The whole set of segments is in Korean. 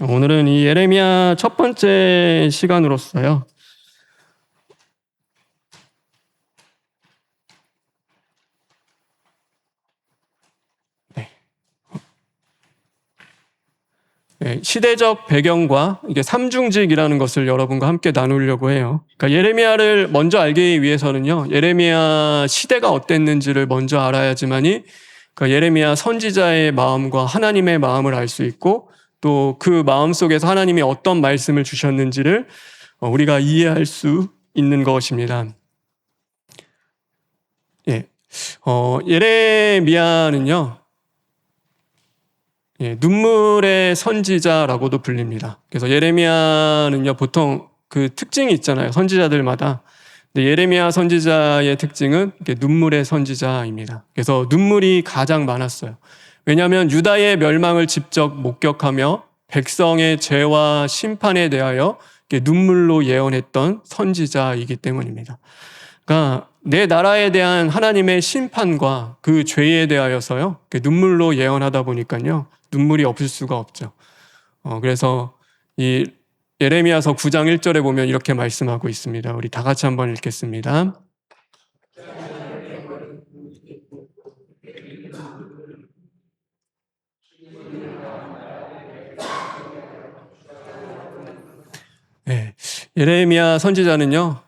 오늘은 이 예레미야 첫 번째 시간으로서요. 시대적 배경과 이게 삼중직이라는 것을 여러분과 함께 나누려고 해요. 그러니까 예레미야를 먼저 알기 위해서는요, 예레미야 시대가 어땠는지를 먼저 알아야지만이 그러니까 예레미야 선지자의 마음과 하나님의 마음을 알 수 있고, 또 그 마음 속에서 하나님이 어떤 말씀을 주셨는지를 우리가 이해할 수 있는 것입니다. 예레미야는요, 눈물의 선지자라고도 불립니다. 그래서 예레미야는요, 보통 그 특징이 있잖아요, 선지자들마다. 근데 예레미야 선지자의 특징은 눈물의 선지자입니다. 그래서 눈물이 가장 많았어요. 왜냐하면 유다의 멸망을 직접 목격하며 백성의 죄와 심판에 대하여 눈물로 예언했던 선지자이기 때문입니다. 그러니까 내 나라에 대한 하나님의 심판과 그 죄에 대하여서요, 눈물로 예언하다 보니까요, 눈물이 없을 수가 없죠. 그래서 이 예레미야서 9장 1절에 보면 이렇게 말씀하고 있습니다. 우리 다 같이 한번 읽겠습니다. 예레미야 선지자는요,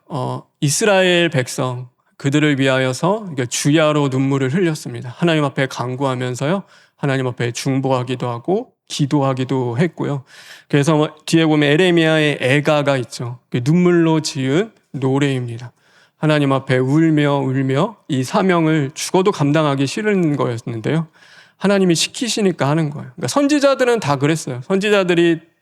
이스라엘 백성 그들을 위하여서 주야로 눈물을 흘렸습니다. 하나님 앞에 간구하면서요, 하나님 앞에 중보하기도 하고 기도하기도 했고요. 그래서 뒤에 보면 예레미야의 애가가 있죠. 눈물로 지은 노래입니다. 하나님 앞에 울며 이 사명을 죽어도 감당하기 싫은 거였는데요, 하나님이 시키시니까 하는 거예요. 그러니까 선지자들은 다 그랬어요. 선지자들이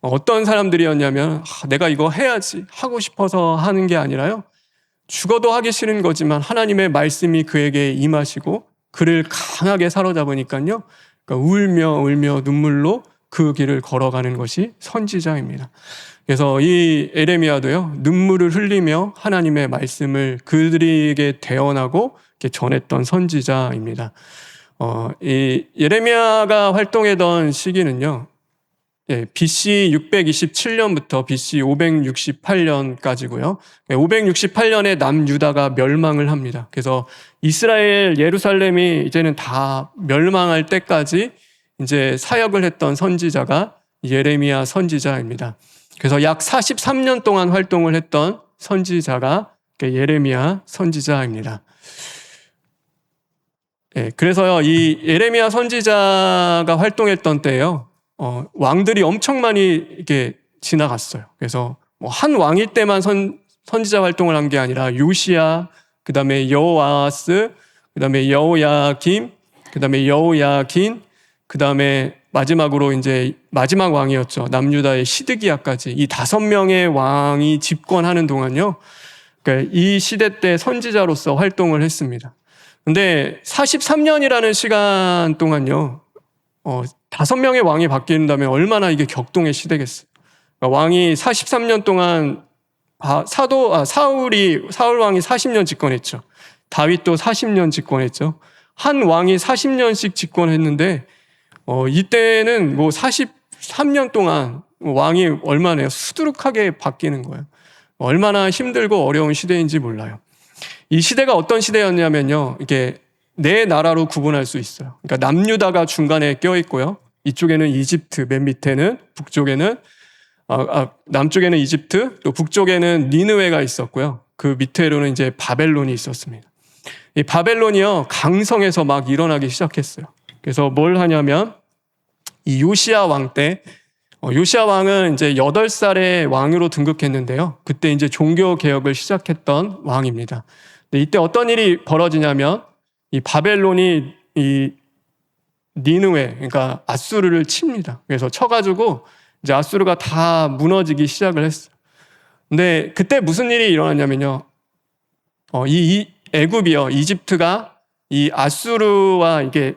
어떤 사람들이었냐면, 내가 이거 해야지 하고 싶어서 하는 게 아니라요, 죽어도 하기 싫은 거지만 하나님의 말씀이 그에게 임하시고 그를 강하게 사로잡으니까요, 그러니까 울며 눈물로 그 길을 걸어가는 것이 선지자입니다. 그래서 이 예레미야도요, 눈물을 흘리며 하나님의 말씀을 그들에게 대언하고 전했던 선지자입니다. 이 예레미야가 활동했던 시기는요, BC 627년부터 BC 568년까지고요. 568년에 남유다가 멸망을 합니다. 그래서 이스라엘 예루살렘이 이제는 다 멸망할 때까지 이제 사역을 했던 선지자가 예레미야 선지자입니다. 그래서 약 43년 동안 활동을 했던 선지자가 예레미야 선지자입니다. 그래서요, 이 예레미야 선지자가 활동했던 때예요, 왕들이 엄청 많이 이렇게 지나갔어요. 그래서 한 왕일 때만 선지자 활동을 한 게 아니라 요시야, 그 다음에 여호아스, 그 다음에 여호야김, 그 다음에 여호야긴, 그 다음에 마지막으로 이제 마지막 왕이었죠, 남유다의 시드기야까지 이 5명의 왕이 집권하는 동안요, 그러니까 이 시대 때 선지자로서 활동을 했습니다. 근데 43년이라는 시간 동안요, 5명의 왕이 바뀐다면 얼마나 이게 격동의 시대겠어요. 그러니까 왕이 43년 동안 사울 왕이 40년 집권했죠. 다윗도 40년 집권했죠. 한 왕이 40년씩 집권했는데 이때는 43년 동안 왕이 얼마나 수두룩하게 바뀌는 거예요. 얼마나 힘들고 어려운 시대인지 몰라요. 이 시대가 어떤 시대였냐면요, 이게 네 나라로 구분할 수 있어요. 그러니까 남유다가 중간에 껴있고요, 이쪽에는 이집트, 맨 밑에는 북쪽에는 남쪽에는 이집트, 또 북쪽에는 니느웨가 있었고요, 그 밑에로는 이제 바벨론이 있었습니다. 이 바벨론이요, 강성에서 막 일어나기 시작했어요. 그래서 뭘 하냐면, 이 요시야 왕 때, 요시야 왕은 이제 8살에 왕으로 등극했는데요, 그때 이제 종교 개혁을 시작했던 왕입니다. 근데 이때 어떤 일이 벌어지냐면, 이 바벨론이 이 니느웨, 그러니까 아수르를 칩니다. 그래서 쳐가지고 이제 아수르가 다 무너지기 시작을 했어요. 근데 그때 무슨 일이 일어났냐면요, 이 애굽이요, 이집트가 이 아수르와 이게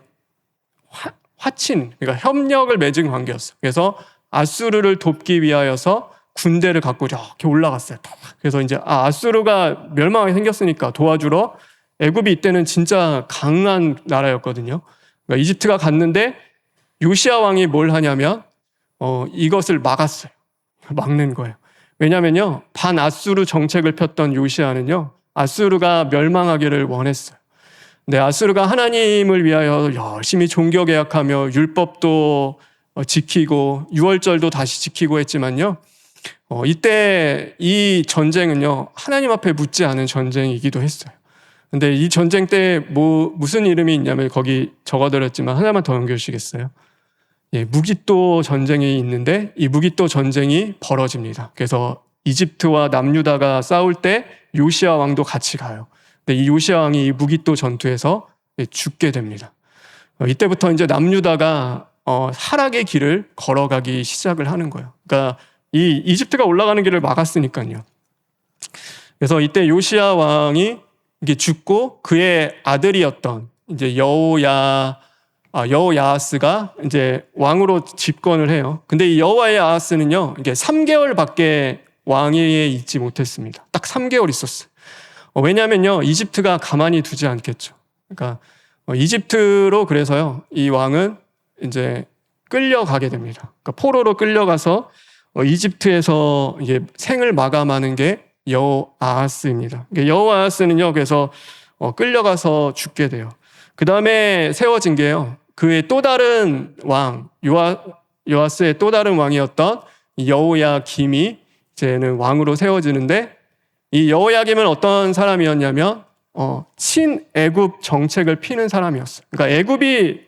화친, 그러니까 협력을 맺은 관계였어요. 그래서 아수르를 돕기 위하여서 군대를 갖고 이렇게 올라갔어요. 그래서 이제 아수르가 멸망하게 생겼으니까 도와주러 애굽이 이때는 진짜 강한 나라였거든요. 그러니까 이집트가 갔는데 요시야 왕이 뭘 하냐면 이것을 막았어요. 막는 거예요. 왜냐면요, 반아수르 정책을 폈던 요시야는요, 아수르가 멸망하기를 원했어요. 근데 아수르가 하나님을 위하여 열심히 종교 개혁하며 율법도 지키고 유월절도 다시 지키고 했지만요, 이때 이 전쟁은요, 하나님 앞에 묻지 않은 전쟁이기도 했어요. 근데 이 전쟁 때 무슨 이름이 있냐면 거기 적어드렸지만 하나만 더 넘겨주시겠어요? 예, 무기또 전쟁이 있는데 이 무기또 전쟁이 벌어집니다. 그래서 이집트와 남유다가 싸울 때 요시야 왕도 같이 가요. 근데 이 요시야 왕이 이 무기또 전투에서 죽게 됩니다. 이때부터 이제 남유다가 하락의 길을 걸어가기 시작을 하는 거예요. 그러니까 이 이집트가 올라가는 길을 막았으니까요. 그래서 이때 요시야 왕이 이게 죽고 그의 아들이었던 이제 여호야하스가 이제 왕으로 집권을 해요. 근데 이 여호야하스는요, 이게 3개월밖에 왕위에 있지 못했습니다. 딱 3개월 있었어요. 왜냐하면요, 이집트가 가만히 두지 않겠죠. 그러니까 이집트로 그래서요, 이 왕은 이제 끌려가게 됩니다. 그러니까 포로로 끌려가서 이집트에서 이제 생을 마감하는 게 여호아하스입니다. 여호아하스는요, 그래서 끌려가서 죽게 돼요. 그 다음에 세워진 게요, 그의 또 다른 왕, 요아스의 또 다른 왕이었던 여호야김이 이제는 왕으로 세워지는데, 이 여호야김은 어떤 사람이었냐면 친애굽 정책을 피는 사람이었어요. 그러니까 애굽이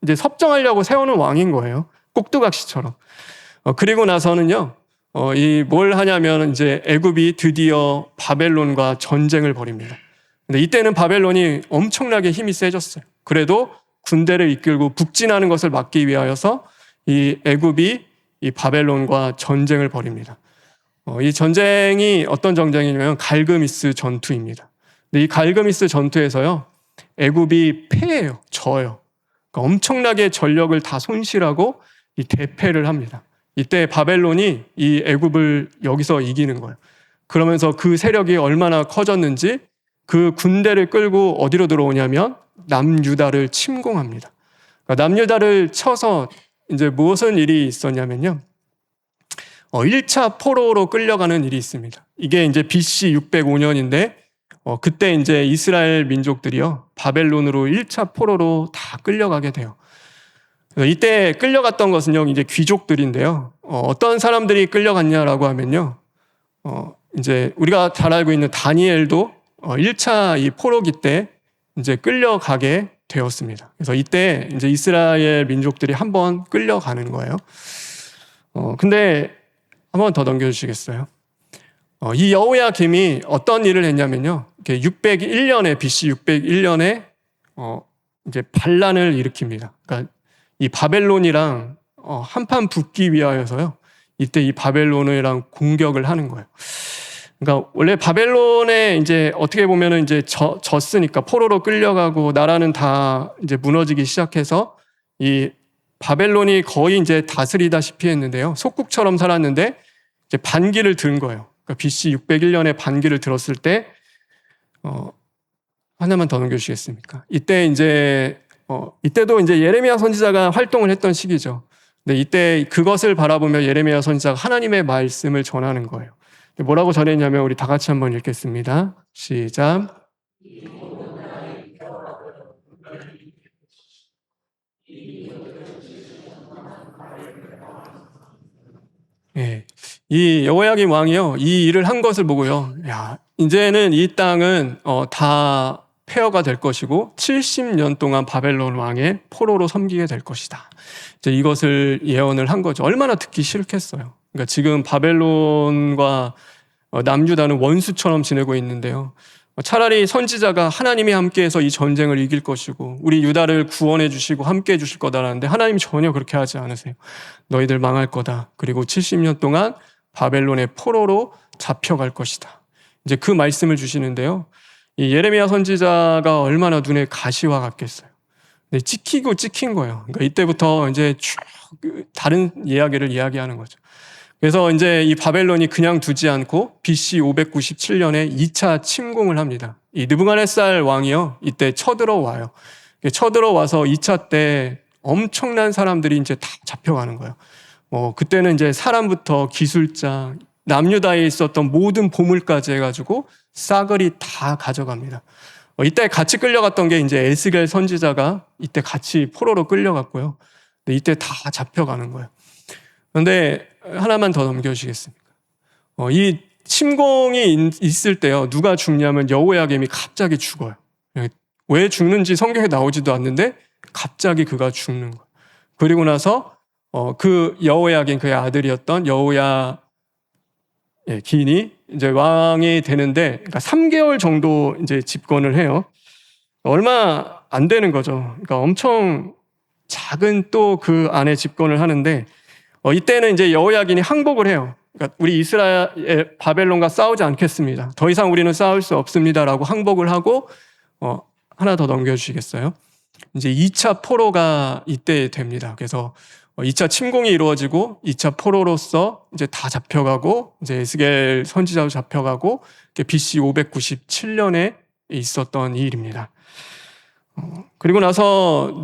이제 섭정하려고 세우는 왕인 거예요. 꼭두각시처럼. 그리고 나서는요, 뭘 하냐면 이제 애굽이 드디어 바벨론과 전쟁을 벌입니다. 근데 이때는 바벨론이 엄청나게 힘이 세졌어요. 그래도 군대를 이끌고 북진하는 것을 막기 위하여서 이 애굽이 이 바벨론과 전쟁을 벌입니다. 이 전쟁이 어떤 전쟁이냐면 갈그미스 전투입니다. 근데 이 갈그미스 전투에서요, 애굽이 패해요. 져요. 그러니까 엄청나게 전력을 다 손실하고 이 대패를 합니다. 이때 바벨론이 이 애굽을 여기서 이기는 거예요. 그러면서 그 세력이 얼마나 커졌는지 그 군대를 끌고 어디로 들어오냐면 남유다를 침공합니다. 그러니까 남유다를 쳐서 이제 무슨 일이 있었냐면요, 1차 포로로 끌려가는 일이 있습니다. 이게 이제 BC 605년인데 그때 이제 이스라엘 민족들이요, 바벨론으로 1차 포로로 다 끌려가게 돼요. 이때 끌려갔던 것은요, 이제 귀족들인데요. 어떤 사람들이 끌려갔냐라고 하면요, 이제 우리가 잘 알고 있는 다니엘도 1차 이 포로기 때 이제 끌려가게 되었습니다. 그래서 이때 이제 이스라엘 민족들이 한번 끌려가는 거예요. 근데 한번 더 넘겨주시겠어요? 이 여호야김이 어떤 일을 했냐면요, 601년에 BC 601년에 이제 반란을 일으킵니다. 그러니까 이 바벨론이랑 한판 붙기 위하여서요, 이때 이 바벨론이랑 공격을 하는 거예요. 그러니까 원래 바벨론에 이제 어떻게 보면은 이제 졌으니까 포로로 끌려가고 나라는 다 이제 무너지기 시작해서 이 바벨론이 거의 이제 다스리다시피 했는데요, 속국처럼 살았는데 이제 반기를 든 거예요. 그러니까 BC 601년에 반기를 들었을 때 하나만 더 넘겨주시겠습니까? 이때 이제 이때도 이제 예레미야 선지자가 활동을 했던 시기죠. 근데 이때 그것을 바라보며 예레미야 선지자가 하나님의 말씀을 전하는 거예요. 뭐라고 전했냐면 우리 다 같이 한번 읽겠습니다. 시작. 예, 이 여호야김 왕이요, 이 일을 한 것을 보고요, 야, 이제는 이 땅은 다 폐허가 될 것이고 70년 동안 바벨론 왕의 포로로 섬기게 될 것이다. 이제 이것을 예언을 한 거죠. 얼마나 듣기 싫겠어요. 그러니까 지금 바벨론과 남유다는 원수처럼 지내고 있는데요, 차라리 선지자가 하나님이 함께해서 이 전쟁을 이길 것이고 우리 유다를 구원해 주시고 함께해 주실 거다라는데 하나님이 전혀 그렇게 하지 않으세요. 너희들 망할 거다. 그리고 70년 동안 바벨론의 포로로 잡혀갈 것이다. 이제 그 말씀을 주시는데요, 이 예레미야 선지자가 얼마나 눈에 가시와 같겠어요. 찍히고 찍힌 거예요. 그러니까 이때부터 이제 쭉 다른 이야기를 이야기하는 거죠. 그래서 이제 이 바벨론이 그냥 두지 않고 BC 597년에 2차 침공을 합니다. 이 느부갓네살 왕이요, 이때 쳐들어와요. 쳐들어와서 2차 때 엄청난 사람들이 이제 다 잡혀가는 거예요. 그때는 이제 사람부터 기술자, 남유다에 있었던 모든 보물까지 해가지고 싸그리 다 가져갑니다. 이때 같이 끌려갔던 게 이제 에스겔 선지자가 이때 같이 포로로 끌려갔고요. 근데 이때 다 잡혀가는 거예요. 그런데 하나만 더 넘겨주시겠습니까? 이 침공이 있을 때요, 누가 죽냐면 여호야김이 갑자기 죽어요. 왜 죽는지 성경에 나오지도 않는데 갑자기 그가 죽는 거예요. 그리고 나서 그 여호야긴 그의 아들이었던 여호야긴이 이제 왕이 되는데, 그러니까 3개월 정도 이제 집권을 해요. 얼마 안 되는 거죠. 그러니까 엄청 작은 또 그 안에 집권을 하는데, 이때는 이제 여호야긴이 항복을 해요. 그러니까 우리 이스라엘 바벨론과 싸우지 않겠습니다. 더 이상 우리는 싸울 수 없습니다라고 항복을 하고, 하나 더 넘겨주시겠어요? 이제 2차 포로가 이때 됩니다. 그래서 2차 침공이 이루어지고 2차 포로로서 이제 다 잡혀가고, 이제 에스겔 선지자도 잡혀가고, BC 597년에 있었던 이 일입니다. 그리고 나서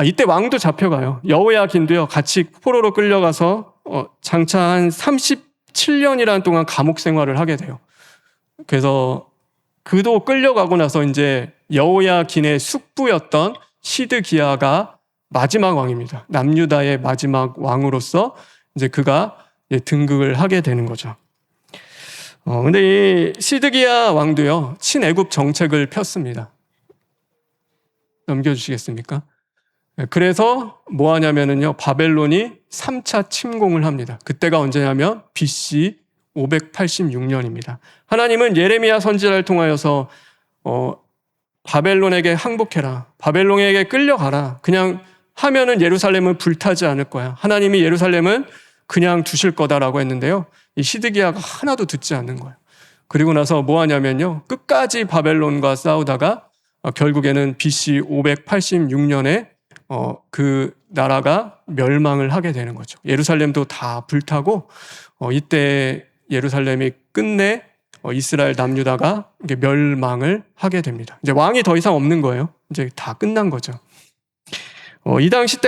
이때 왕도 잡혀가요. 여호야긴도요, 같이 포로로 끌려가서 장차 한 37년이라는 동안 감옥 생활을 하게 돼요. 그래서 그도 끌려가고 나서 이제 여호야긴의 숙부였던 시드기야가 마지막 왕입니다. 남유다의 마지막 왕으로서 이제 그가 등극을 하게 되는 거죠. 근데 이 시드기야 왕도요, 친애국 정책을 폈습니다. 넘겨주시겠습니까? 그래서 뭐 하냐면요, 바벨론이 3차 침공을 합니다. 그때가 언제냐면 BC 586년입니다. 하나님은 예레미야 선지자를 통하여서 바벨론에게 항복해라, 바벨론에게 끌려가라, 그냥 하면은 예루살렘은 불타지 않을 거야, 하나님이 예루살렘은 그냥 두실 거다라고 했는데요, 이 시드기야가 하나도 듣지 않는 거예요. 그리고 나서 뭐 하냐면요, 끝까지 바벨론과 싸우다가 결국에는 BC 586년에 그 나라가 멸망을 하게 되는 거죠. 예루살렘도 다 불타고, 이때 예루살렘이 끝내 이스라엘 남유다가 이게 멸망을 하게 됩니다. 이제 왕이 더 이상 없는 거예요. 이제 다 끝난 거죠. 이 당시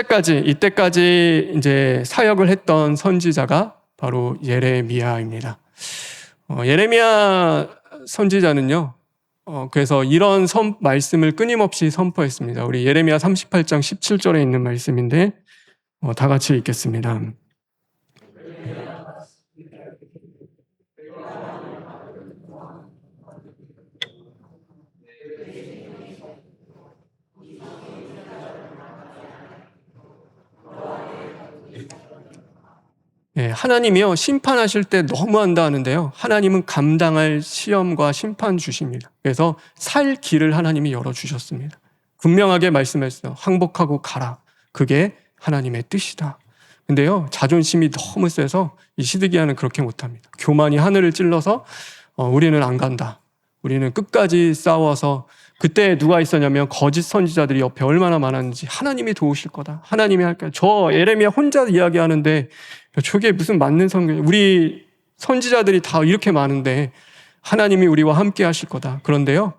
이때까지 이제 사역을 했던 선지자가 바로 예레미야입니다. 예레미야 선지자는요, 그래서 이런 말씀을 끊임없이 선포했습니다. 우리 예레미야 38장 17절에 있는 말씀인데, 다 같이 읽겠습니다. 하나님이요, 심판하실 때 너무한다 하는데요, 하나님은 감당할 시험과 심판 주십니다. 그래서 살 길을 하나님이 열어주셨습니다. 분명하게 말씀했어요. 항복하고 가라. 그게 하나님의 뜻이다. 근데요, 자존심이 너무 세서 이 시드기야는 그렇게 못합니다. 교만이 하늘을 찔러서 우리는 안 간다, 우리는 끝까지 싸워서. 그때 누가 있었냐면 거짓 선지자들이 옆에 얼마나 많았는지, 하나님이 도우실 거다, 하나님이 할까요? 저 예레미야 혼자 이야기하는데 저게 무슨 맞는 성경, 우리 선지자들이 다 이렇게 많은데 하나님이 우리와 함께 하실 거다. 그런데요,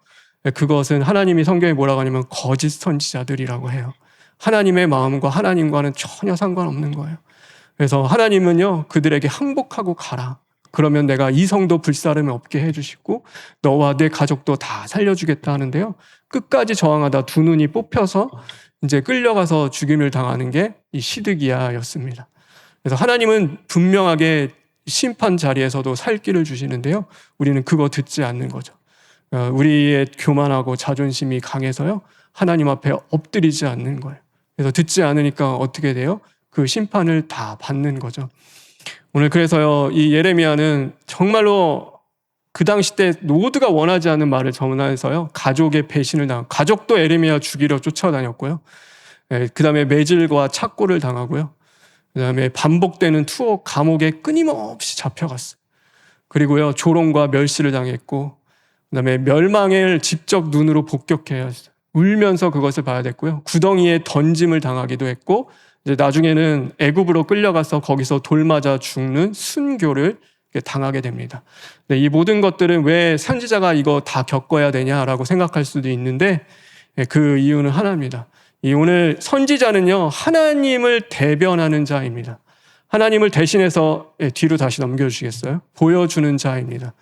그것은 하나님이 성경에 뭐라고 하냐면 거짓 선지자들이라고 해요. 하나님의 마음과 하나님과는 전혀 상관없는 거예요. 그래서 하나님은요, 그들에게 항복하고 가라, 그러면 내가 이 성도 불사름을 없게 해주시고 너와 내 가족도 다 살려주겠다 하는데요, 끝까지 저항하다 두 눈이 뽑혀서 이제 끌려가서 죽임을 당하는 게 이 시드기야였습니다. 그래서 하나님은 분명하게 심판 자리에서도 살 길을 주시는데요, 우리는 그거 듣지 않는 거죠. 우리의 교만하고 자존심이 강해서요, 하나님 앞에 엎드리지 않는 거예요. 그래서 듣지 않으니까 어떻게 돼요? 그 심판을 다 받는 거죠. 오늘 그래서요, 이 예레미야는 정말로 그 당시 때 모두가 원하지 않는 말을 전하여서요, 가족의 배신을 당하고, 가족도 예레미야 죽이려 쫓아다녔고요, 그 다음에 매질과 착고를 당하고요, 그 다음에 반복되는 투옥 감옥에 끊임없이 잡혀갔어요. 그리고요, 조롱과 멸시를 당했고, 그 다음에 멸망을 직접 눈으로 복격해야 했어요. 울면서 그것을 봐야 됐고요, 구덩이에 던짐을 당하기도 했고, 이제 나중에는 애굽으로 끌려가서 거기서 돌 맞아 죽는 순교를 당하게 됩니다. 네, 이 모든 것들은 왜 선지자가 이거 다 겪어야 되냐라고 생각할 수도 있는데, 그 이유는 하나입니다. 이 오늘 선지자는요, 하나님을 대변하는 자입니다. 하나님을 대신해서 뒤로 다시 넘겨주시겠어요? 보여주는 자입니다.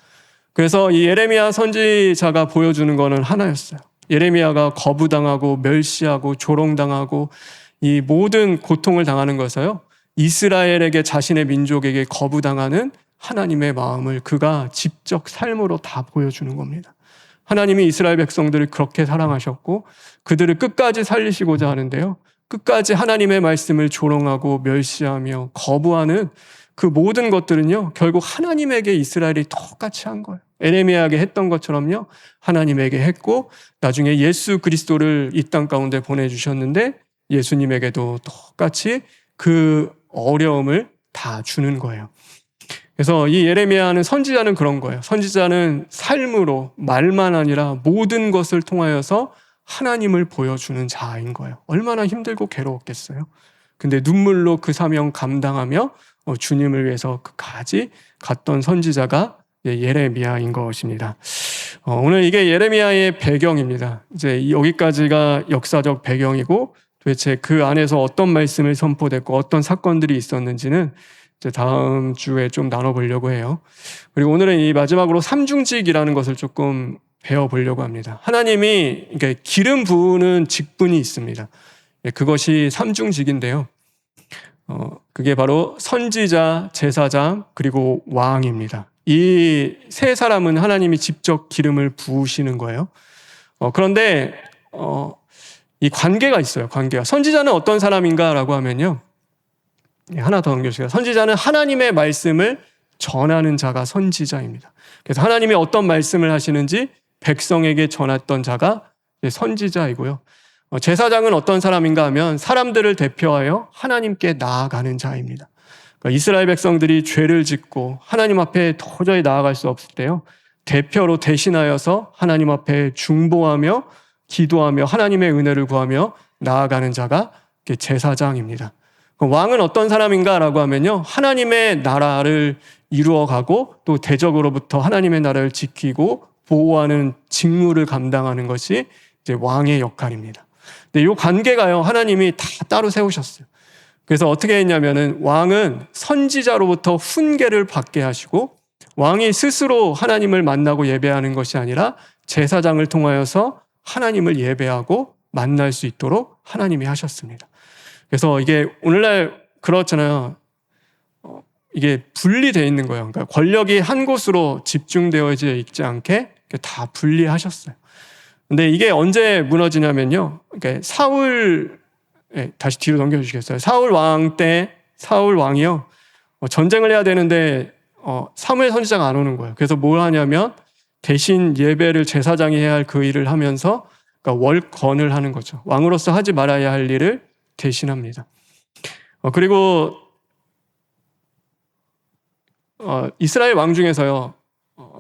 그래서 이 예레미야 선지자가 보여주는 거는 하나였어요. 예레미야가 거부당하고 멸시하고 조롱당하고 이 모든 고통을 당하는 것을요, 이스라엘에게, 자신의 민족에게 거부당하는 하나님의 마음을 그가 직접 삶으로 다 보여주는 겁니다. 하나님이 이스라엘 백성들을 그렇게 사랑하셨고 그들을 끝까지 살리시고자 하는데요, 끝까지 하나님의 말씀을 조롱하고 멸시하며 거부하는 그 모든 것들은요, 결국 하나님에게 이스라엘이 똑같이 한 거예요. 에레미야에게 했던 것처럼요, 하나님에게 했고 나중에 예수 그리스도를 이 땅 가운데 보내주셨는데 예수님에게도 똑같이 그 어려움을 다 주는 거예요. 그래서 이 예레미야는, 선지자는 그런 거예요. 선지자는 삶으로, 말만 아니라 모든 것을 통하여서 하나님을 보여주는 자인 거예요. 얼마나 힘들고 괴로웠겠어요. 근데 눈물로 그 사명 감당하며 주님을 위해서 끝까지 갔던 선지자가 예레미야인 것입니다. 오늘 이게 예레미야의 배경입니다. 이제 여기까지가 역사적 배경이고 도대체 그 안에서 어떤 말씀을 선포됐고 어떤 사건들이 있었는지는 이제 다음 주에 좀 나눠보려고 해요. 그리고 오늘은 이 마지막으로 삼중직이라는 것을 조금 배워보려고 합니다. 하나님이 이렇게 기름 부으는 직분이 있습니다. 그것이 삼중직인데요. 그게 바로 선지자, 제사장, 그리고 왕입니다. 이 세 사람은 하나님이 직접 기름을 부으시는 거예요. 그런데 이 관계가 있어요. 관계가. 선지자는 어떤 사람인가라고 하면요, 하나 더 넘겨주세요. 선지자는 하나님의 말씀을 전하는 자가 선지자입니다. 그래서 하나님이 어떤 말씀을 하시는지 백성에게 전했던 자가 선지자이고요. 제사장은 어떤 사람인가 하면 사람들을 대표하여 하나님께 나아가는 자입니다. 그러니까 이스라엘 백성들이 죄를 짓고 하나님 앞에 도저히 나아갈 수 없을 때요, 대표로 대신하여서 하나님 앞에 중보하며 기도하며 하나님의 은혜를 구하며 나아가는 자가 제사장입니다. 왕은 어떤 사람인가라고 하면요, 하나님의 나라를 이루어가고 또 대적으로부터 하나님의 나라를 지키고 보호하는 직무를 감당하는 것이 이제 왕의 역할입니다. 근데 이 관계가요, 하나님이 다 따로 세우셨어요. 그래서 어떻게 했냐면은 왕은 선지자로부터 훈계를 받게 하시고 왕이 스스로 하나님을 만나고 예배하는 것이 아니라 제사장을 통하여서 하나님을 예배하고 만날 수 있도록 하나님이 하셨습니다. 그래서 이게 오늘날 그렇잖아요. 이게 분리되어 있는 거예요. 그러니까 권력이 한 곳으로 집중되어져 있지 않게 다 분리하셨어요. 근데 이게 언제 무너지냐면요, 그러니까 사울, 다시 뒤로 넘겨주시겠어요? 사울 왕 때, 사울 왕이요, 전쟁을 해야 되는데 사무엘 선지자가 안 오는 거예요. 그래서 뭘 하냐면 대신 예배를 제사장이 해야 할 그 일을 하면서, 그러니까 월건을 하는 거죠. 왕으로서 하지 말아야 할 일을 대신합니다. 그리고 이스라엘 왕 중에서요,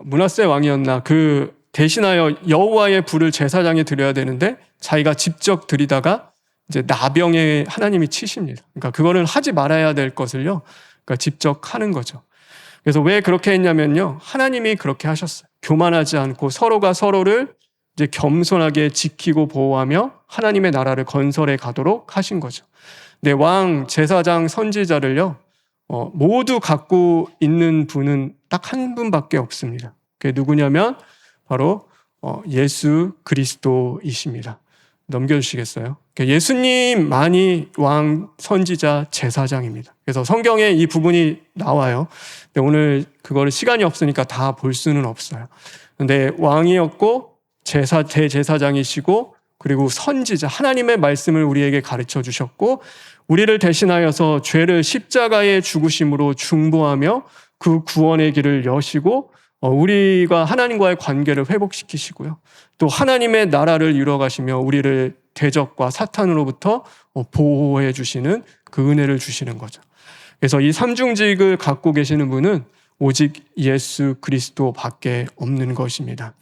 므낫세 왕이었나, 그 대신하여 여호와의 불을 제사장에 드려야 되는데 자기가 직접 드리다가 이제 나병에 하나님이 치십니다. 그러니까 그거는 하지 말아야 될 것을요, 그러니까 직접 하는 거죠. 그래서 왜 그렇게 했냐면요, 하나님이 그렇게 하셨어요. 교만하지 않고 서로가 서로를 이제 겸손하게 지키고 보호하며 하나님의 나라를 건설해 가도록 하신 거죠. 근데 왕, 제사장, 선지자를요, 모두 갖고 있는 분은 딱 한 분밖에 없습니다. 그게 누구냐면 바로 예수 그리스도이십니다. 넘겨주시겠어요? 예수님만이 왕, 선지자, 제사장입니다. 그래서 성경에 이 부분이 나와요. 근데 오늘 그거를 시간이 없으니까 다 볼 수는 없어요. 근데 왕이었고 대제사장이시고 그리고 선지자, 하나님의 말씀을 우리에게 가르쳐 주셨고 우리를 대신하여서 죄를 십자가의 죽으심으로 중보하며 그 구원의 길을 여시고 우리가 하나님과의 관계를 회복시키시고요, 또 하나님의 나라를 이루어가시며 우리를 대적과 사탄으로부터 보호해 주시는 그 은혜를 주시는 거죠. 그래서 이 삼중직을 갖고 계시는 분은 오직 예수 그리스도밖에 없는 것입니다.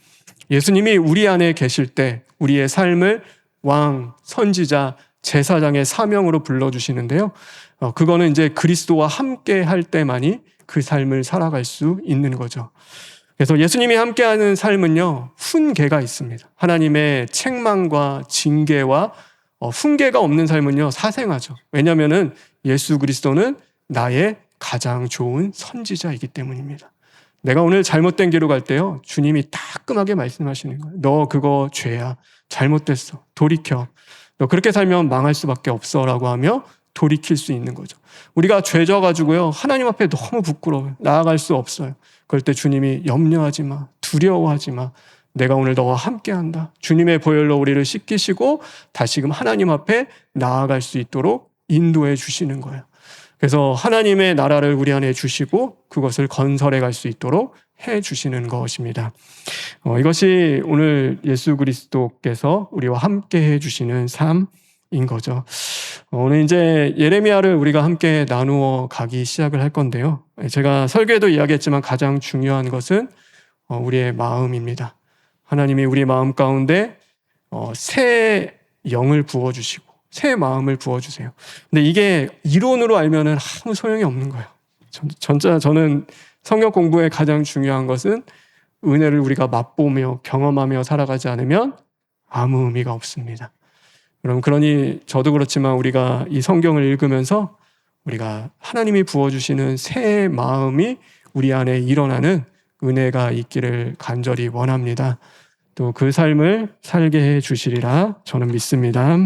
예수님이 우리 안에 계실 때 우리의 삶을 왕, 선지자, 제사장의 사명으로 불러주시는데요, 그거는 이제 그리스도와 함께 할 때만이 그 삶을 살아갈 수 있는 거죠. 그래서 예수님이 함께하는 삶은요, 훈계가 있습니다. 하나님의 책망과 징계와 훈계가 없는 삶은요, 사생하죠. 왜냐하면은 예수 그리스도는 나의 가장 좋은 선지자이기 때문입니다. 내가 오늘 잘못된 길로 갈 때요, 주님이 따끔하게 말씀하시는 거예요. 너 그거 죄야. 잘못됐어. 돌이켜. 너 그렇게 살면 망할 수밖에 없어 라고 하며 돌이킬 수 있는 거죠. 우리가 죄 져가지고요, 하나님 앞에 너무 부끄러워요. 나아갈 수 없어요. 그럴 때 주님이 염려하지 마. 두려워하지 마. 내가 오늘 너와 함께한다. 주님의 보혈로 우리를 씻기시고 다시금 하나님 앞에 나아갈 수 있도록 인도해 주시는 거예요. 그래서 하나님의 나라를 우리 안에 주시고 그것을 건설해 갈 수 있도록 해 주시는 것입니다. 이것이 오늘 예수 그리스도께서 우리와 함께 해 주시는 삶인 거죠. 오늘 이제 예레미야를 우리가 함께 나누어 가기 시작을 할 건데요. 제가 설교에도 이야기했지만 가장 중요한 것은 우리의 마음입니다. 하나님이 우리 마음 가운데 새 영을 부어주시고 새 마음을 부어주세요. 근데 이게 이론으로 알면은 아무 소용이 없는 거예요. 저는 성경 공부에 가장 중요한 것은 은혜를 우리가 맛보며 경험하며 살아가지 않으면 아무 의미가 없습니다. 그러니 저도 그렇지만 우리가 이 성경을 읽으면서 우리가 하나님이 부어주시는 새 마음이 우리 안에 일어나는 은혜가 있기를 간절히 원합니다. 또 그 삶을 살게 해 주시리라 저는 믿습니다.